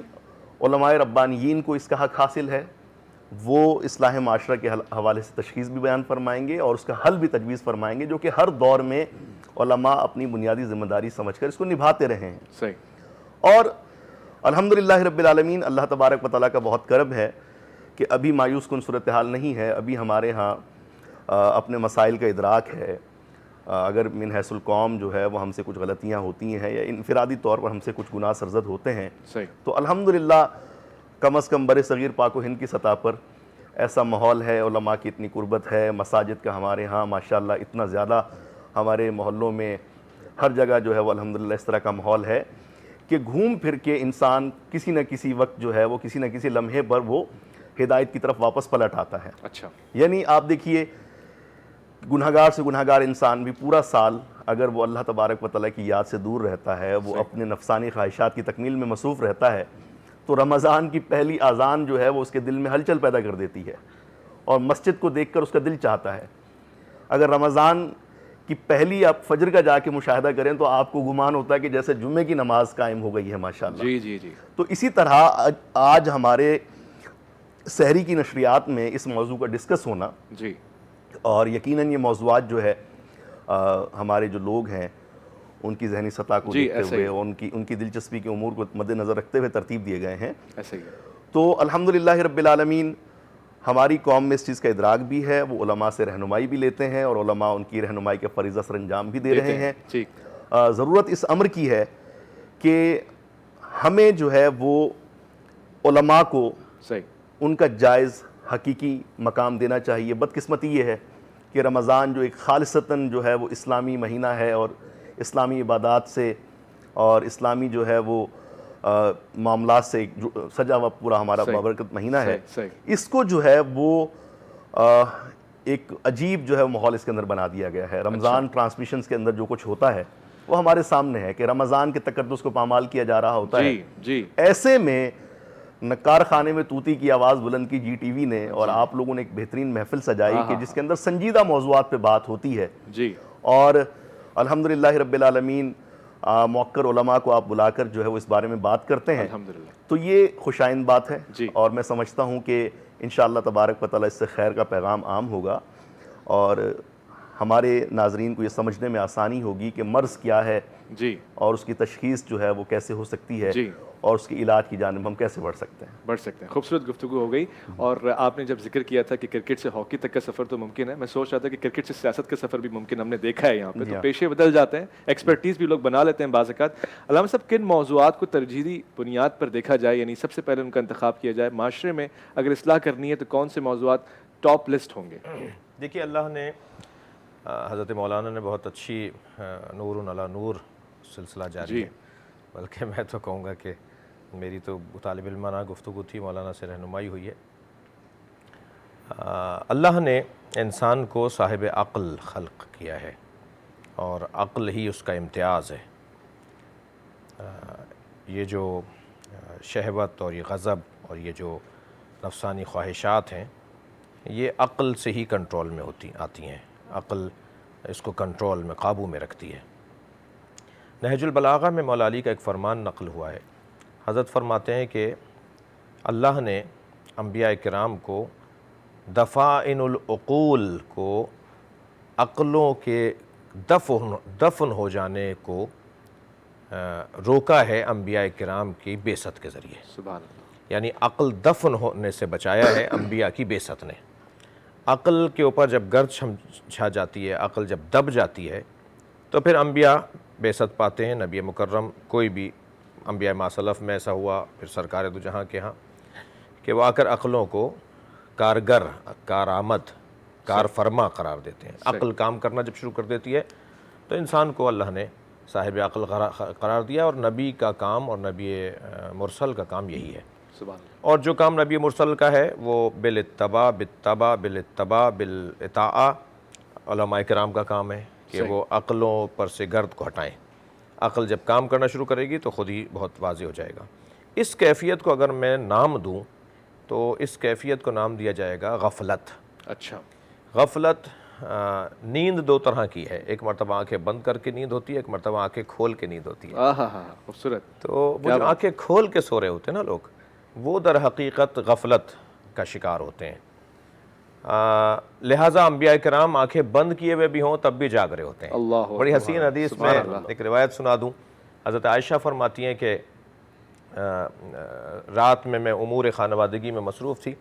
علماء ربانیین کو اس کا حق حاصل ہے, وہ اصلاح معاشرہ کے حوالے سے تشخیص بھی بیان فرمائیں گے اور اس کا حل بھی تجویز فرمائیں گے, جو کہ ہر دور میں علماء اپنی بنیادی ذمہ داری سمجھ کر اس کو نبھاتے رہے ہیں. صحیح. اور الحمدللہ رب العالمین, اللہ تبارک و تعالیٰ کا بہت کرم ہے کہ ابھی مایوس کن صورتحال نہیں ہے. ابھی ہمارے ہاں اپنے مسائل کا ادراک ہے. اگر من حیث القوم جو ہے وہ ہم سے کچھ غلطیاں ہوتی ہیں یا انفرادی طور پر ہم سے کچھ گناہ سرزد ہوتے ہیں, تو الحمدللہ کم از کم بر صغیر پاک و ہند کی سطح پر ایسا ماحول ہے, علماء کی اتنی قربت ہے, مساجد کا ہمارے ہاں ماشاءاللہ اتنا زیادہ, ہمارے محلوں میں ہر جگہ جو ہے وہ الحمدللہ اس طرح کا ماحول ہے کہ گھوم پھر کے انسان کسی نہ کسی وقت جو ہے وہ کسی نہ کسی لمحے پر وہ ہدایت کی طرف واپس پلٹ آتا ہے. اچھا. یعنی آپ دیکھیے, گنہگار سے گنہگار انسان بھی پورا سال اگر وہ اللہ تبارک و تعالیٰ کی یاد سے دور رہتا ہے, وہ اپنے نفسانی خواہشات کی تکمیل میں مصروف رہتا ہے, تو رمضان کی پہلی اذان جو ہے وہ اس کے دل میں ہلچل پیدا کر دیتی ہے اور مسجد کو دیکھ کر اس کا دل چاہتا ہے. اگر رمضان کی پہلی آپ فجر کا جا کے مشاہدہ کریں تو آپ کو گمان ہوتا ہے کہ جیسے جمعے کی نماز قائم ہو گئی ہے ماشاءاللہ. جی جی جی. تو اسی طرح آج ہمارے سحری کی نشریات میں اس موضوع کا ڈسکس ہونا, جی, اور یقیناً یہ موضوعات جو ہے ہمارے جو لوگ ہیں ان کی ذہنی سطح کو دیکھتے ہوئے, ان کی دلچسپی کے امور کو مد نظر رکھتے ہوئے ترتیب دیے گئے ہیں. ایسے ہی. تو الحمدللہ رب العالمین ہماری قوم میں اس چیز کا ادراک بھی ہے, وہ علماء سے رہنمائی بھی لیتے ہیں اور علماء ان کی رہنمائی کا فریضہ سر انجام بھی دے رہے ہیں. ضرورت اس امر کی ہے کہ ہمیں جو ہے وہ علماء کو ان کا جائز حقیقی مقام دینا چاہیے. بدقسمتی یہ ہے کہ رمضان جو ایک خالصتاً جو ہے وہ اسلامی مہینہ ہے اور اسلامی عبادات سے اور اسلامی جو ہے وہ معاملات سے سجا ہوا پورا ہمارا بابرکت مہینہ ہے, اس کو جو ہے وہ ایک عجیب جو ہے ماحول اس کے اندر بنا دیا گیا ہے. رمضان ٹرانسمیشنز کے اندر جو کچھ ہوتا ہے وہ ہمارے سامنے ہے کہ رمضان کے تقدس کو پامال کیا جا رہا ہوتا ہے. ایسے میں نکار خانے میں طوطی کی آواز بلند کی جی ٹی وی نے, اور آپ لوگوں نے ایک بہترین محفل سجائی کہ جس کے اندر سنجیدہ موضوعات پہ بات ہوتی ہے. اور الحمدللہ رب العالمین موقر علماء کو آپ بلا کر جو ہے وہ اس بارے میں بات کرتے ہیں, تو یہ خوشائند بات ہے. اور میں سمجھتا ہوں کہ انشاءاللہ تبارک و تعالیٰ اس سے خیر کا پیغام عام ہوگا اور ہمارے ناظرین کو یہ سمجھنے میں آسانی ہوگی کہ مرض کیا ہے اور اس کی تشخیص جو ہے وہ کیسے ہو سکتی ہے اور اس کی علاج کی جانب ہم کیسے بڑھ سکتے ہیں. خوبصورت گفتگو ہو گئی. اور آپ نے جب ذکر کیا تھا کہ کرکٹ سے ہاکی تک کا سفر تو ممکن ہے, میں سوچ رہا تھا کہ کرکٹ سے سیاست کا سفر بھی ممکن ہم نے دیکھا ہے یہاں پہ. تو پیشے بدل جاتے ہیں, ایکسپرٹیز بھی لوگ بنا لیتے ہیں بعض اوقات. علامہ صاحب, کن موضوعات کو ترجیحی بنیاد پر دیکھا جائے, یعنی سب سے پہلے ان کا انتخاب کیا جائے معاشرے میں اگر اصلاح کرنی ہے, تو کون سے موضوعات ٹاپ لسٹ ہوں گے؟ دیکھیے, اللہ نے حضرت مولانا نے بہت اچھی نور علی نور سلسلہ جاری ہے, بلکہ میں تو کہوں گا کہ میری تو طالب علمانہ گفتگو تھی، مولانا سے رہنمائی ہوئی ہے۔ اللہ نے انسان کو صاحب عقل خلق کیا ہے اور عقل ہی اس کا امتیاز ہے۔ یہ جو شہوت اور یہ غضب اور یہ جو نفسانی خواہشات ہیں، یہ عقل سے ہی کنٹرول میں آتی ہیں، عقل اس کو کنٹرول میں، قابو میں رکھتی ہے۔ نہج البلاغہ میں مولا علی کا ایک فرمان نقل ہوا ہے۔ حضرت فرماتے ہیں کہ اللہ نے انبیاء کرام کو دفائن العقول کو، عقلوں کے دفن ہو جانے کو روکا ہے انبیاء کرام کی بعثت کے ذریعے۔ سبحان اللہ۔ یعنی عقل دفن ہونے سے بچایا ہے انبیاء کی بعثت نے۔ عقل کے اوپر جب گرد چھا جاتی ہے، عقل جب دب جاتی ہے، تو پھر انبیاء بعثت پاتے ہیں۔ نبی مکرم کوئی بھی انبیاء ماسلف میں ایسا ہوا، پھر سرکار دو جہاں کے ہاں، کہ وہ آ کر عقلوں کو کارگر، کارآمد، کار فرما قرار دیتے ہیں۔ عقل کام کرنا جب شروع کر دیتی ہے تو انسان کو اللہ نے صاحب عقل قرار دیا، اور نبی کا کام اور نبی مرسل کا کام یہی ہے۔ سبحان اللہ۔ اور جو کام نبی مرسل کا ہے وہ بالاتباع بالاطاعہ علماء کرام کا کام ہے کہ وہ عقلوں پر سے گرد کو ہٹائیں۔ عقل جب کام کرنا شروع کرے گی تو خود ہی بہت واضح ہو جائے گا۔ اس کیفیت کو اگر میں نام دوں تو اس کیفیت کو نام دیا جائے گا غفلت۔ اچھا۔ غفلت نیند دو طرح کی ہے، ایک مرتبہ آنکھیں بند کر کے نیند ہوتی ہے، ایک مرتبہ آنکھیں کھول کے نیند ہوتی ہے۔ خوبصورت۔ تو وہ جو آنکھیں کھول کے سو رہے ہوتے ہیں نا لوگ، وہ در حقیقت غفلت کا شکار ہوتے ہیں۔ لہٰذا انبیاء کرام آنکھیں بند کیے ہوئے بھی ہوں تب بھی جاگ رہے ہوتے ہیں۔ اللہ بڑی حسین حدیث میں ایک روایت سنا دوں۔ حضرت عائشہ فرماتی ہیں کہ رات میں امور خانوادگی میں مصروف تھی،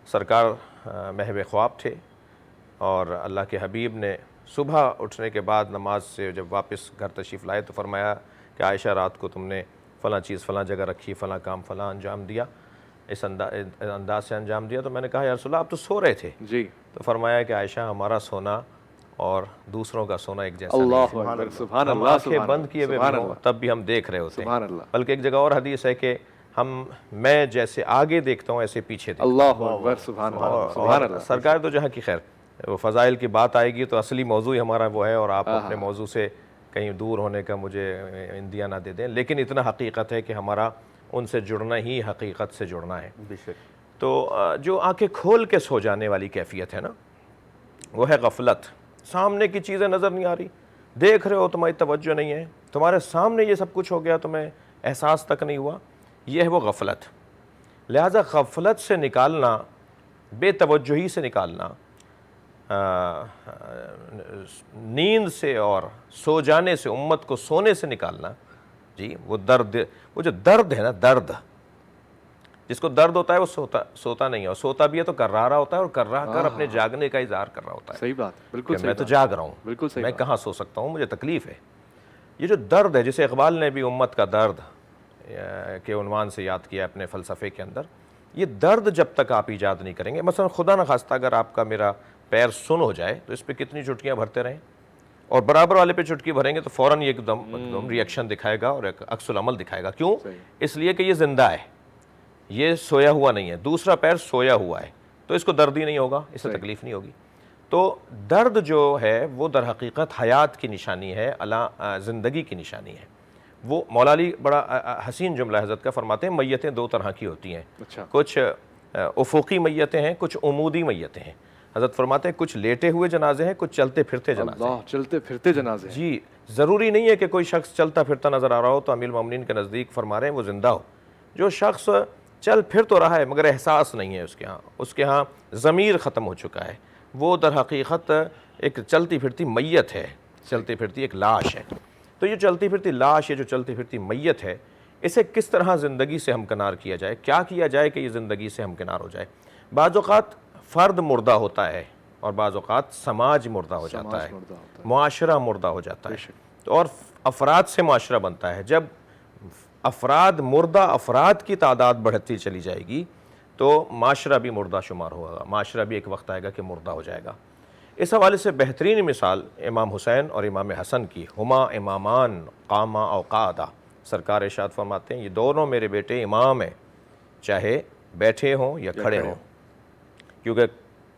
سرکار محو خواب تھے، اور اللہ کے حبیب نے صبح اٹھنے کے بعد نماز سے جب واپس گھر تشریف لائے تو فرمایا کہ عائشہ رات کو تم نے فلاں چیز فلاں جگہ رکھی، فلاں کام فلاں انجام دیا، اس انداز سے انجام دیا۔ تو میں نے کہا یا رسول اللہ آپ تو سو رہے تھے۔ جی۔ تو فرمایا کہ عائشہ ہمارا سونا اور دوسروں کا سونا ایک جیسا نہیں ہے۔ اللہ اکبر، سبحان ہم اللہ، آنکھیں بند کیے ہوئے بھی ہوں تب بھی ہم دیکھ رہے ہوتے ہیں۔ سبحان اللہ۔ بلکہ ایک جگہ اور حدیث ہے کہ میں جیسے آگے دیکھتا ہوں ایسے پیچھے دیکھتا ہوں۔ اللہ اکبر، سبحان اللہ، سبحان اللہ۔ سرکار تو جہاں کی خیر، وہ فضائل کی بات آئے گی تو اصلی موضوع ہی ہمارا وہ ہے، اور آپ اپنے موضوع سے کہیں دور ہونے کا مجھے اندیا نہ دے دیں، لیکن اتنا حقیقت ہے کہ ہمارا ان سے جڑنا ہی حقیقت سے جڑنا ہے۔ بے شک۔ تو جو آنکھیں کھول کے سو جانے والی کیفیت ہے نا، وہ ہے غفلت۔ سامنے کی چیزیں نظر نہیں آ رہی، دیکھ رہے ہو، تمہاری توجہ نہیں ہے، تمہارے سامنے یہ سب کچھ ہو گیا، تمہیں احساس تک نہیں ہوا، یہ ہے وہ غفلت۔ لہٰذا غفلت سے نکالنا، بے توجہی سے نکالنا، نیند سے اور سو جانے سے، امت کو سونے سے نکالنا، جی وہ درد، وہ جو درد ہے نا، درد جس کو درد ہوتا ہے وہ سوتا نہیں ہے، اور سوتا بھی ہے تو کر رہا ہوتا ہے، اور کر رہا کر اپنے جاگنے کا اظہار کر رہا ہوتا ہے۔ صحیح بات، بالکل کہ میں تو جاگ رہا ہوں، بالکل صحیح میں کہاں سو سکتا ہوں، مجھے تکلیف ہے۔ یہ جو درد ہے، جسے اقبال نے بھی امت کا درد کے عنوان سے یاد کیا اپنے فلسفے کے اندر، یہ درد جب تک آپ ایجاد نہیں کریں گے، مثلا خدا نخواستہ اگر آپ کا میرا پیر سن ہو جائے تو اس پہ کتنی چٹکیاں بھرتے رہیں، اور برابر والے پہ چٹکی بھریں گے تو فوراً ایک دم ریئیکشن دکھائے گا اور ایک عکس العمل دکھائے گا۔ کیوں؟ اس لیے کہ یہ زندہ ہے، یہ سویا ہوا نہیں ہے، دوسرا پیر سویا ہوا ہے، تو اس کو درد ہی نہیں ہوگا، اس سے تکلیف نہیں ہوگی۔ تو درد جو ہے وہ در حقیقت حیات کی نشانی ہے، زندگی کی نشانی ہے۔ وہ مولا علی بڑا حسین جملہ حضرت کا فرماتے ہیں، میتیں دو طرح کی ہوتی ہیں، کچھ افقی میتیں ہیں، کچھ عمودی میتیں ہیں۔ حضرت فرماتے ہیں کچھ لیٹے ہوئے جنازے ہیں، کچھ چلتے پھرتے جنازے ہیں۔ چلتے پھرتے جنازے ہیں۔ جی، ضروری نہیں ہے کہ کوئی شخص چلتا پھرتا نظر آ رہا ہو تو امیر المومنین کے نزدیک فرما رہے ہیں وہ زندہ ہو۔ جو شخص چل پھر تو رہا ہے مگر احساس نہیں ہے اس کے ہاں ضمیر ختم ہو چکا ہے، وہ در حقیقت ایک چلتی پھرتی میت ہے، چلتی پھرتی ایک لاش ہے۔ تو یہ چلتی پھرتی لاش، یہ جو چلتی پھرتی میت ہے، اسے کس طرح زندگی سے ہمکنار کیا جائے، کیا کیا جائے کہ یہ زندگی سے ہمکنار ہو جائے؟ بعض اوقات فرد مردہ ہوتا ہے اور بعض اوقات سماج مردہ ہو جاتا ہے، معاشرہ مردہ ہو جاتا ہے، اور افراد سے معاشرہ بنتا ہے۔ جب مردہ افراد کی تعداد بڑھتی چلی جائے گی تو معاشرہ بھی مردہ شمار ہوگا، معاشرہ بھی ایک وقت آئے گا کہ مردہ ہو جائے گا۔ اس حوالے سے بہترین مثال امام حسین اور امام حسن کی، ہما امامان قاما او قعدا، سرکار ارشاد فرماتے ہیں یہ دونوں میرے بیٹے امام ہیں، چاہے بیٹھے ہوں یا کھڑے ہوں، کیونکہ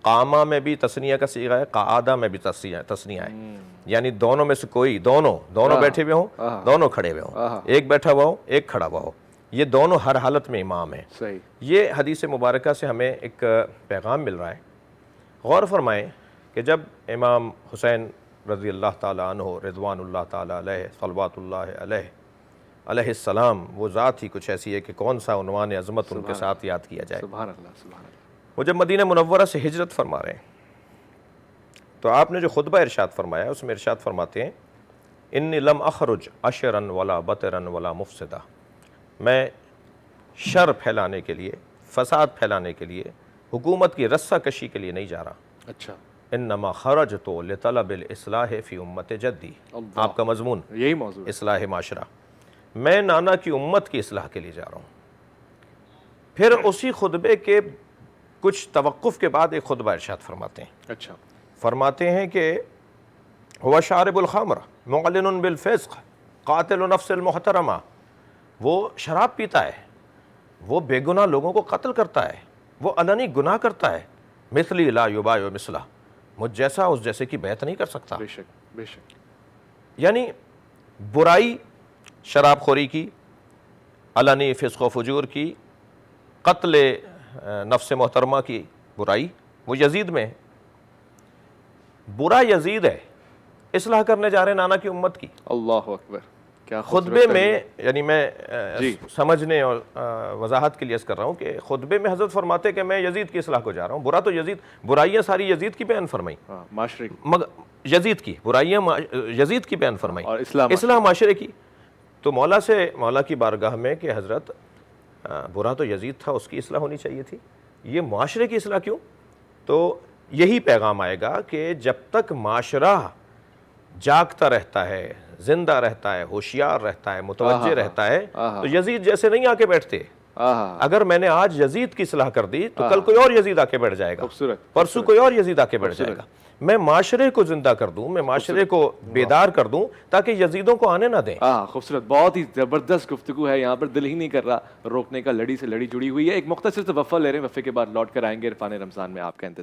قامہ میں بھی تثنیہ کا صیغہ ہے، قعادہ میں بھی تثنیہ ہے، یعنی دونوں میں سے کوئی، دونوں بیٹھے ہوئے ہوں، دونوں کھڑے ہوئے ہوں، ایک بیٹھا ہوا ہو ایک کھڑا ہوا ہو، یہ دونوں ہر حالت میں امام ہیں۔ صحیح۔ یہ حدیث مبارکہ سے ہمیں ایک پیغام مل رہا ہے۔ غور فرمائیں کہ جب امام حسین رضی اللہ تعالیٰ عنہ رضوان اللہ تعالیٰ علیہ صلوات اللہ علیہ السلام، وہ ذات ہی کچھ ایسی ہے کہ کون سا عنوان عظمت ان کے ساتھ یاد کیا جائے۔ سبحان اللہ، سبحان اللہ۔ وہ جب مدینہ منورہ سے ہجرت فرما رہے ہیں تو آپ نے جو خطبہ ارشاد فرمایا اس میں ارشاد فرماتے ہیں انی لم اخرج عشرا ولا بطرا ولا مفسدہ، میں شر پھیلانے کے لیے، فساد پھیلانے کے لیے، حکومت کی رسہ کشی کے لیے نہیں جا رہا، اچھا، انما خرجت لطلب الاصلاح فی امت جدی، آپ کا مضمون یہی موضوع ہے۔ اصلاح معاشرہ، میں نانا کی امت کی اصلاح کے لیے جا رہا ہوں۔ پھر اسی خطبے کے کچھ توقف کے بعد ایک خطبہ ارشاد فرماتے ہیں، اچھا، فرماتے ہیں کہ ہوا شارب الخمر معلن بالفسق قاتل نفس المحترمہ، وہ شراب پیتا ہے، وہ بے گناہ لوگوں کو قتل کرتا ہے، وہ علنی گناہ کرتا ہے، مثلی لا یبایع مثلہ، مجھ جیسا اس جیسے کی بیعت نہیں کر سکتا۔ بے شک، بے شک۔ یعنی برائی شراب خوری کی، علنی فسق و فجور کی، قتل نفس محترمہ کی برائی، وہ یزید میں ہے، برا یزید ہے، اصلاح کرنے جا رہے ہیں نانا کی امت کی۔ اللہ اکبر، کیا خطبے میں، یعنی میں جی۔ سمجھنے اور وضاحت کے لیے عرض کر رہا ہوں کہ خطبے میں حضرت فرماتے کہ میں یزید کی اصلاح کو جا رہا ہوں، برا تو یزید، برائیاں ساری یزید کی بیان فرمائی، معاشرے مگر یزید کی برائیاں یزید کی بیان فرمائی، اور اسلام اصلاح معاشرے کی۔ تو مولا کی بارگاہ میں کہ حضرت برا تو یزید تھا، اس کی اصلاح ہونی چاہیے تھی، یہ معاشرے کی اصلاح کیوں؟ تو یہی پیغام آئے گا کہ جب تک معاشرہ جاگتا رہتا ہے، زندہ رہتا ہے، ہوشیار رہتا ہے، متوجہ رہتا ہے، تو یزید جیسے نہیں آ کے بیٹھتے۔ اگر میں نے آج یزید کی اصلاح کر دی تو کل کوئی اور یزید آ کے بیٹھ جائے گا، پرسوں کوئی اور یزید آ کے بیٹھ جائے گا۔ میں معاشرے کو زندہ کر دوں، میں معاشرے کو بیدار کر دوں تاکہ یزیدوں کو آنے نہ دیں۔ خوبصورت، بہت ہی زبردست گفتگو ہے، یہاں پر دل ہی نہیں کر رہا روکنے کا، لڑی سے لڑی جڑی ہوئی ہے۔ ایک مختصر سے وقفہ لے رہے ہیں، وقفے کے بعد لوٹ کر آئیں گے، عرفان رمضان میں آپ کا انتظار